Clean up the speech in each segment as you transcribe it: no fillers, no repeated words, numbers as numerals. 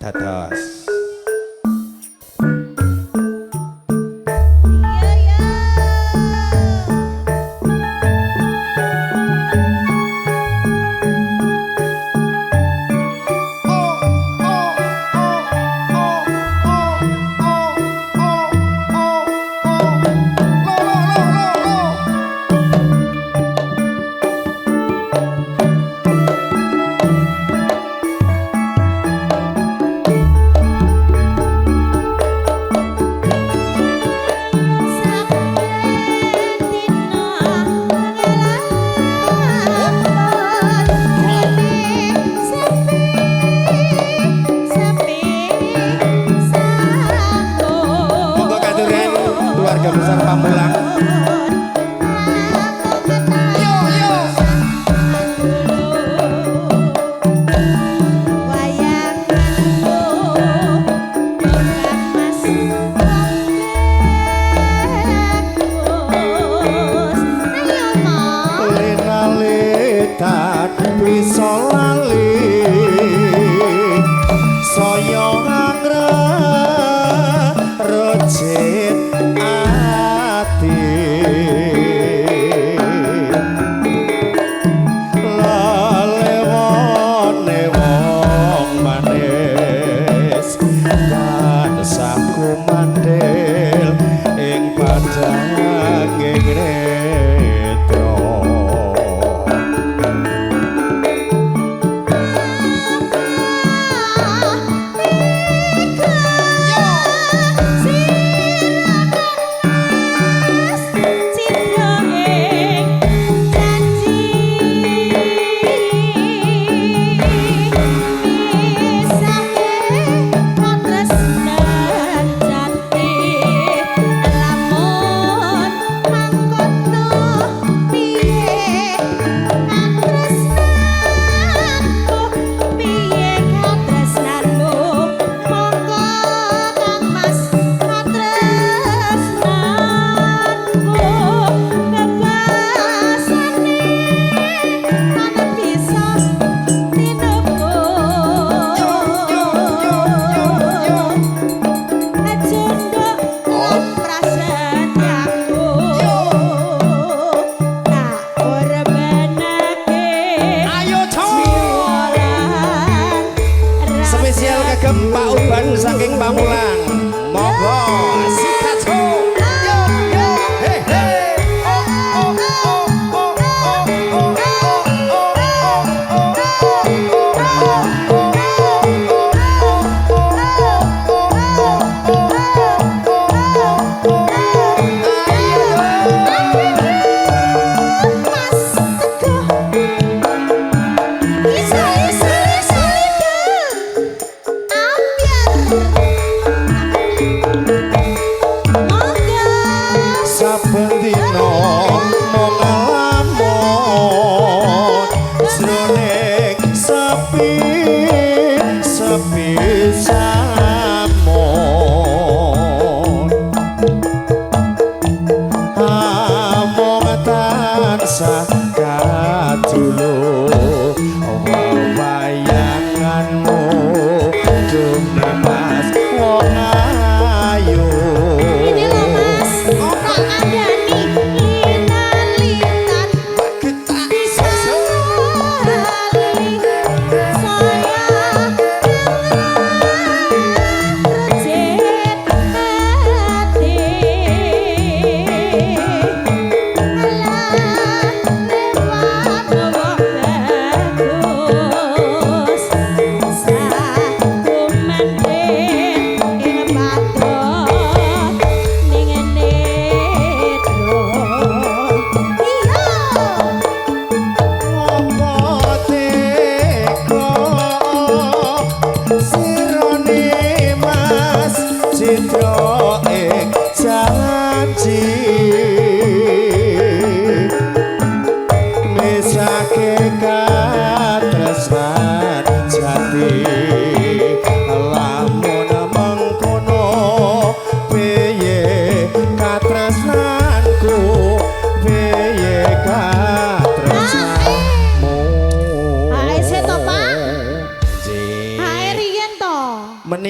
Dados. Iya ya.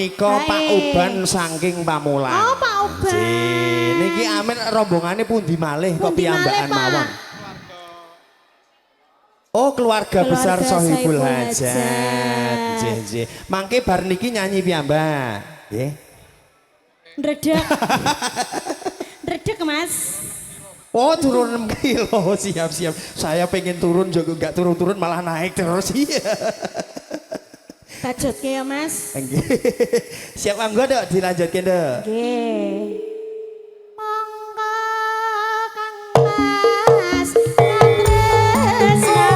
menika Pak Uban saking Pamulang. Oh, Pak Uban. Niki amin rombongane pundi malih kok piyambakan mawon. Oh, keluarga besar Sohibul Hajat. Nggih. Mangke bar niki nyanyi piyambak. Nggih. Ndredeg. Ndredeg, Mas. Oh, turun 6 kilo. Siap. Saya pengen turun juga enggak turun-turun malah naik terus. Tajutke ya, Mas. Nggih. Siap mangga dok dilanjutke dok. Nggih. Monggo Kang Mas Tresna.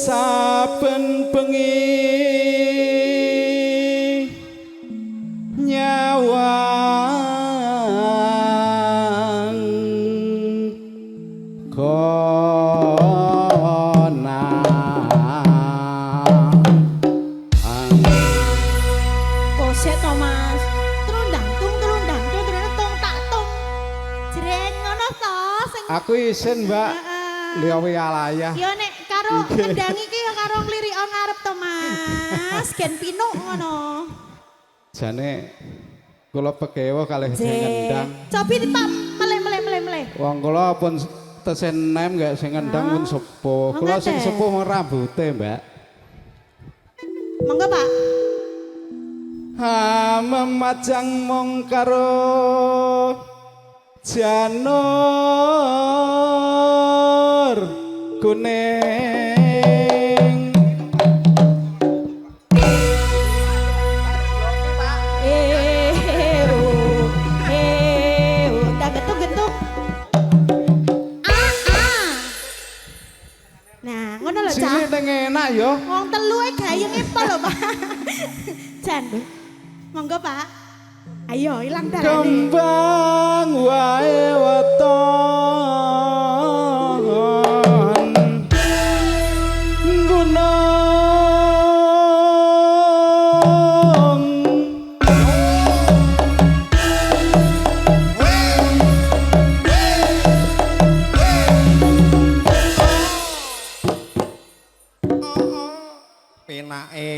Saben bengi nyawang Kosek to, Mas. Trundang tung tak tung. Jreng ngono to sing aku isin mbak liawi alaya ya nek karo ngendang iki ya karo nglirik ngarep to, Mas. Gen pinuk ngono. jane kula pegewa kalih sing ngendang Cobi Pak meleh. wong kula pun tesen nem gak sing ngendang pun sepuh kula sing sepuh mung rambute mbak monggo Pak. ha memajang mong karo janur kuning Getuk. Nah, ngono lho, Cak. sini teng enak yo Wong telu e gayenge pol lho, Pak. Jan. Monggo, Pak. Ayo, ilang dalane. kembang wae weton gunung Penake.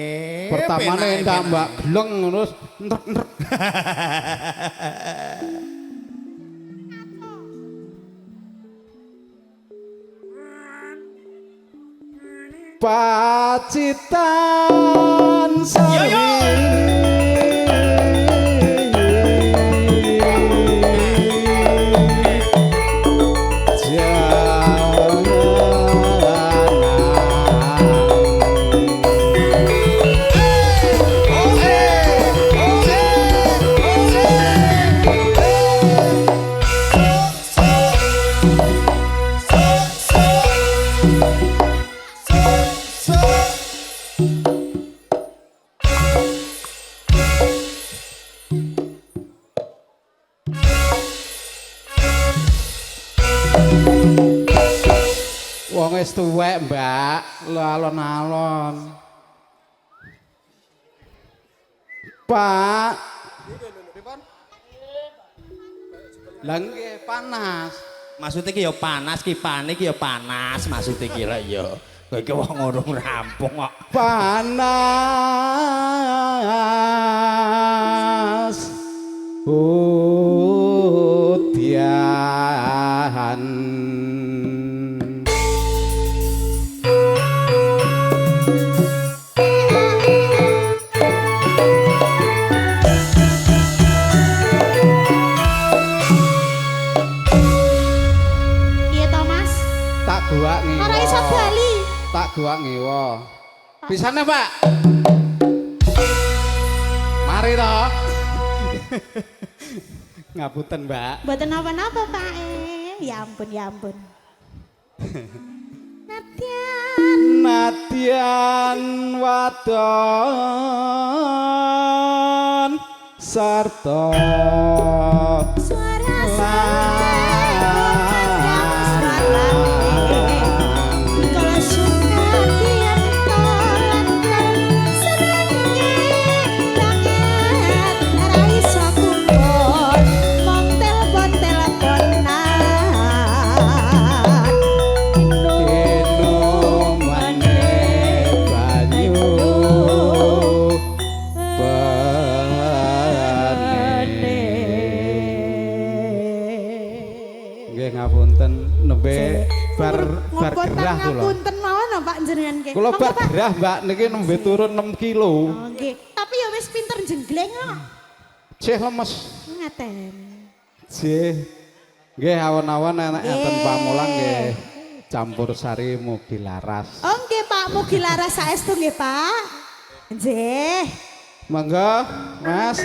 pertamane ndak mbak gleng terus entrek Pacitan sari wong wis tuwek mbak lu alon-alon Pak lah nggih panas Maksudnya ki ya panas, kipane ki ya panas, maksudnya kira ya. Kowe iki wong urung rampung kok. Panas udian gua ngewo. Ora iso bali. Tak gua ngewo. Pisane, Pak. Mari to. Ngapunten, Mbak. Mboten napa-napa, Pak. Ya ampun. Nadya Nadyan wadon sarta Suara kalau suka tiap tolan senengnya banget raiso kumpul mong telepon-teleponan eno maneh banyu nggih ngapunten nembe bar gerah kula. Ngapunten mawon lho Pak jenengan nggih. Kula Monggo, bar Pak. gerah Mbak niki nembe turun 6 kilo. Oh, nggih. Tapi ya wis pinter jenggleng kok. Cih lemes. Ngaten. Cih. Nggih awan-awan enak enten Nggih. pamulang nggih. Campur sari mugi laras. Oh nggih Pak, mugi laras saestu nggih Pak. Nggih. Monggo, Mas.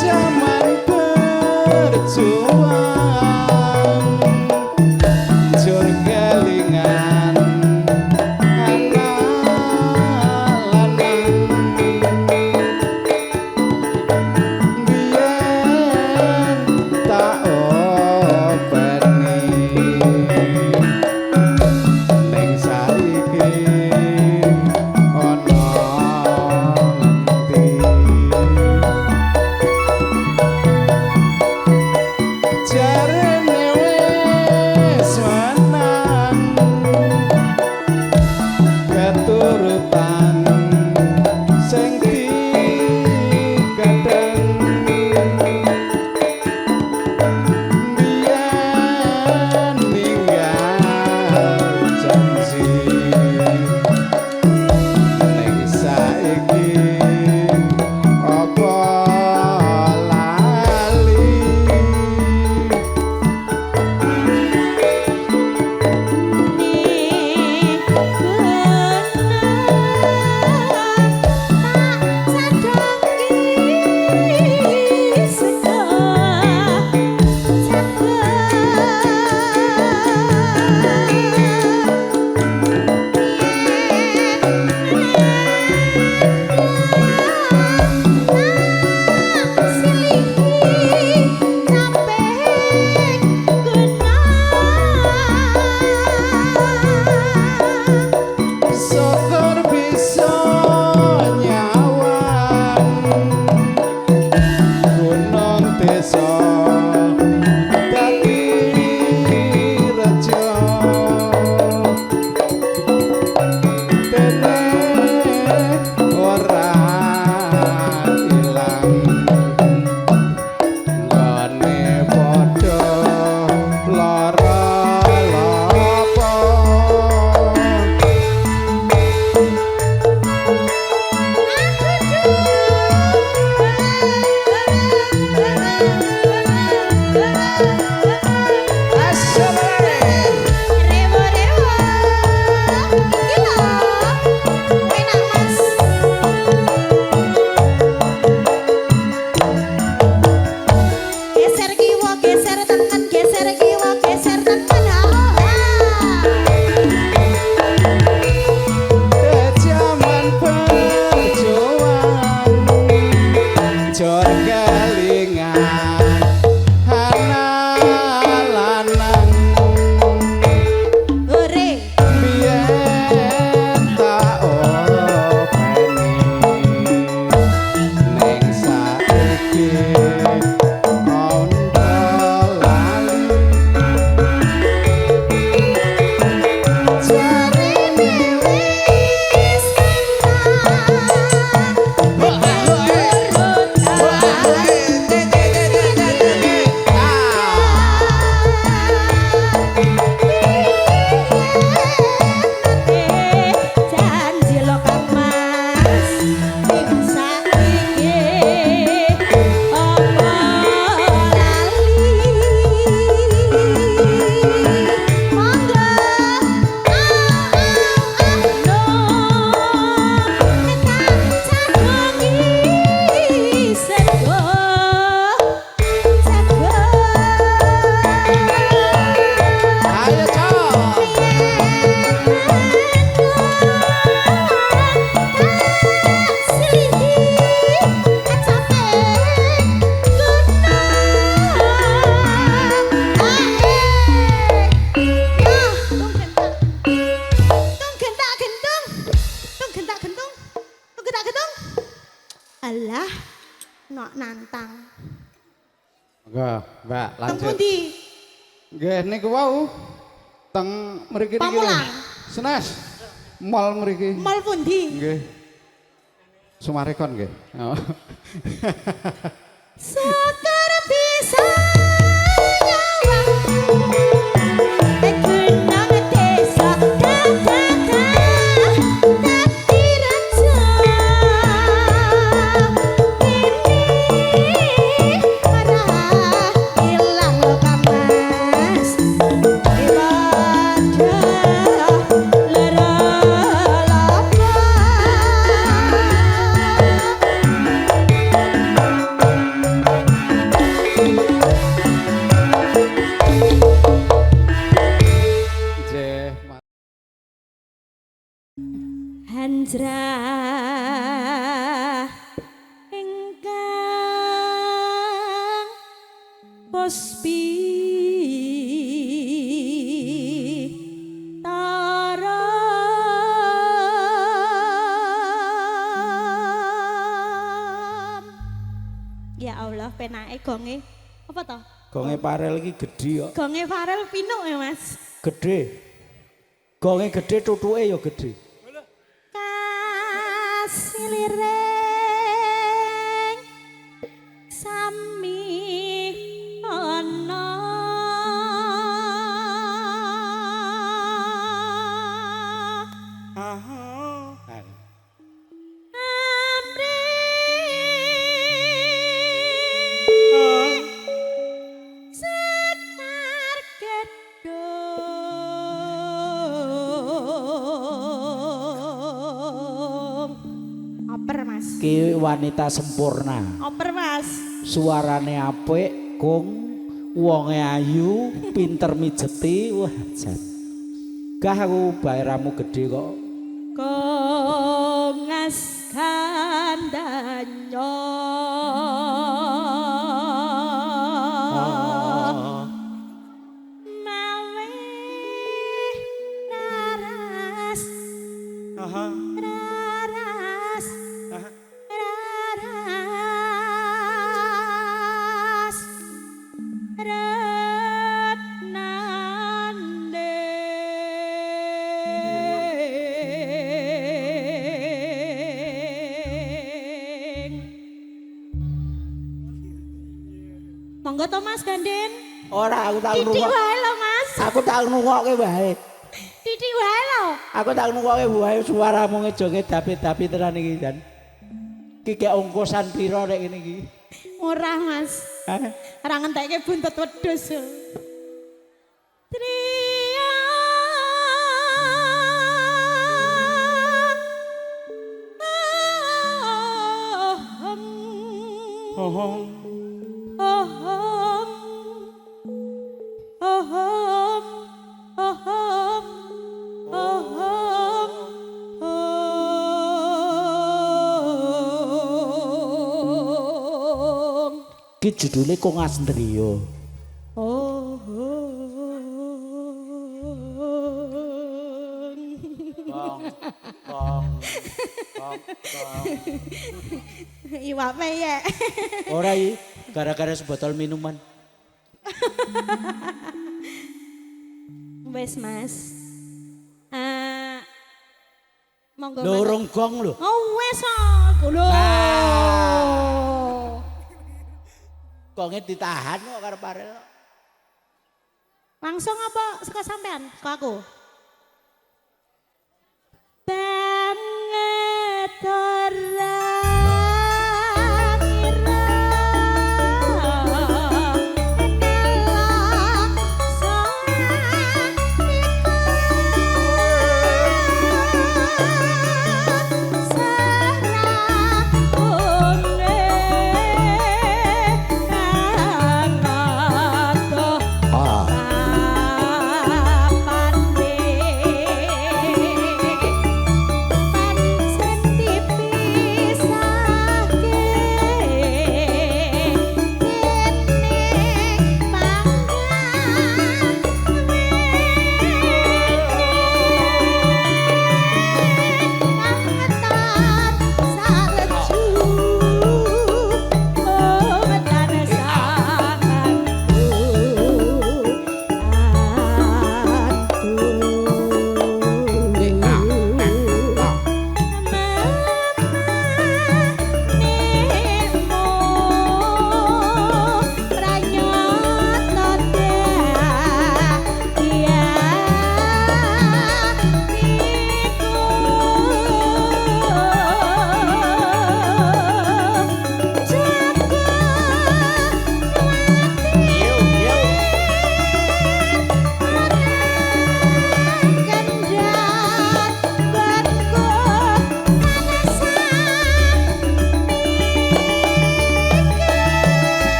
Zaman berjuang jur kelingan anak lanang biyen tak openi ning saiki ana ngendi jarene wis menang keturutan sing digadang biyen ninggal janji ning saiki apa lali syukur bisa nyawang gunung desa dadi rejo dene ora ilang nggone padha lara lapa Enggak, Mbak, Teng lanjut. pundi? Nggih niku wau teng mriki niki. Pamulang. Senes. Mall mriki. Mall pundi? Nggih. Sumarekon nggih. Oh. Sekar bisa nyawang kenang desa dadi raja ini arah ilang lokamas ibadah lara lapa Nggih. Hanjrah ingkang pospi tara ya Allah penake gonge apa toh Gonge Parel iki gedhe kok. gonge Farel pinuk ya Mas Gedhe. Gonge gedhe tutuke ya gedhe. kasilireng sami ana amri sekar gedung oper Mas Ki wanita sempurna. oper Mas Suarane apik, kung wonge ayu, pinter mijeti, wah jan. Gah aku baeramu gedhe kok. kongas kandanyo mawe raras raras raras retnandeng monggo to Mas Ganden Ora aku tak titik ngrungok. wae lho Mas Aku tak ngrungokke wae. titik wae lho Aku tak ngrungokke wae suaramu ngejonge dapi-dapi tenan iki jan. Ki kek ongkosan pira nek ngene iki? murah Mas Hah? ora ngentekke buntut wedhus Tria Hohong. Ki judule Kongas Ndriya. Iwak peyek. Ora iki gara-gara sebotol minuman. Wes Mas. Monggo. Mas. Lorong gong lho. Oh wes aku lho. Gonge ditahan kok karo Parel. Langsung apa suka sampean ke aku? Banget orang ira kalah seorang Ah.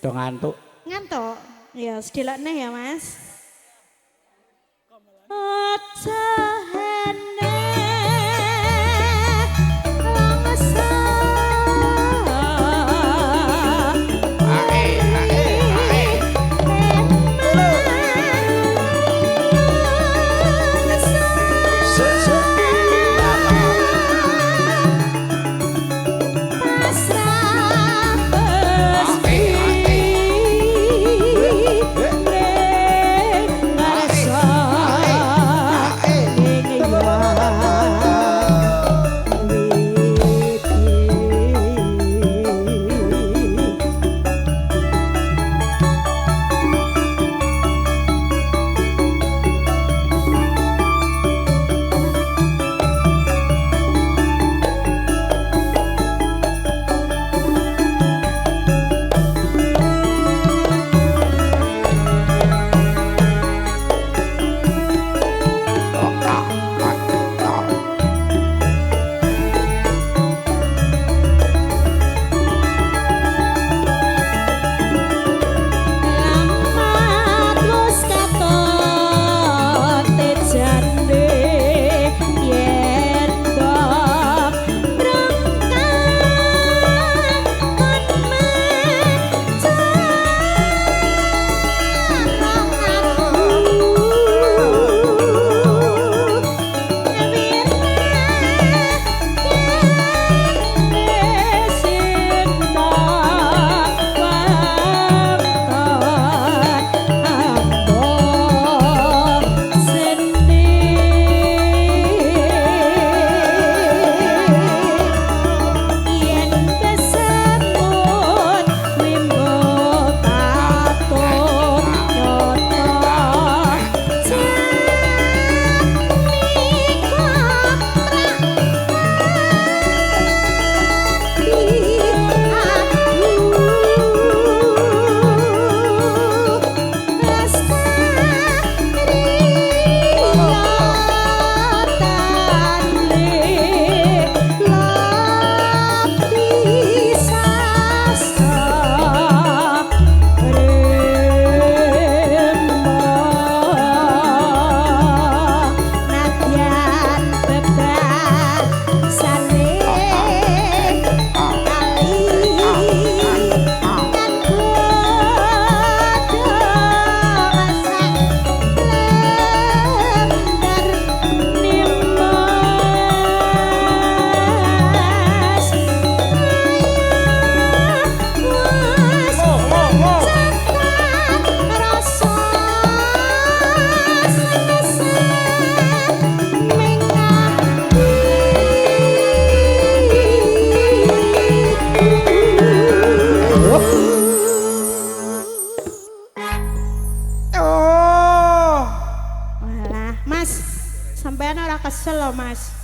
Do ngantuk. Ngantuk. Ya, sedelokne ya, Mas. Aja hene langsa. Sampean ora kesel loh Mas.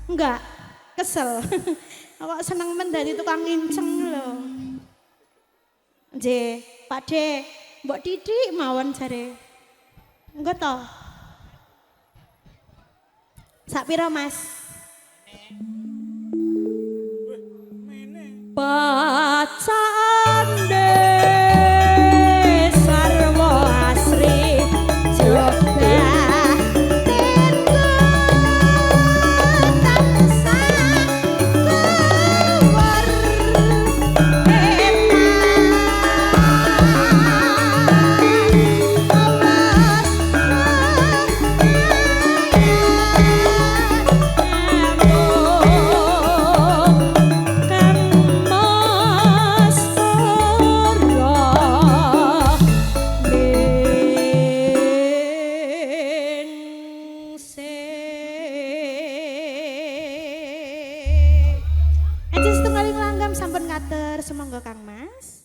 Enggak, kesel. Kok seneng men dadi tukang nginceng lho. Nggih, Pak De, mbok titik mawon jare. Engko to. Sak pira Mas? Pacande sarwa asri coba sampun ngatur semonggo Kang Mas.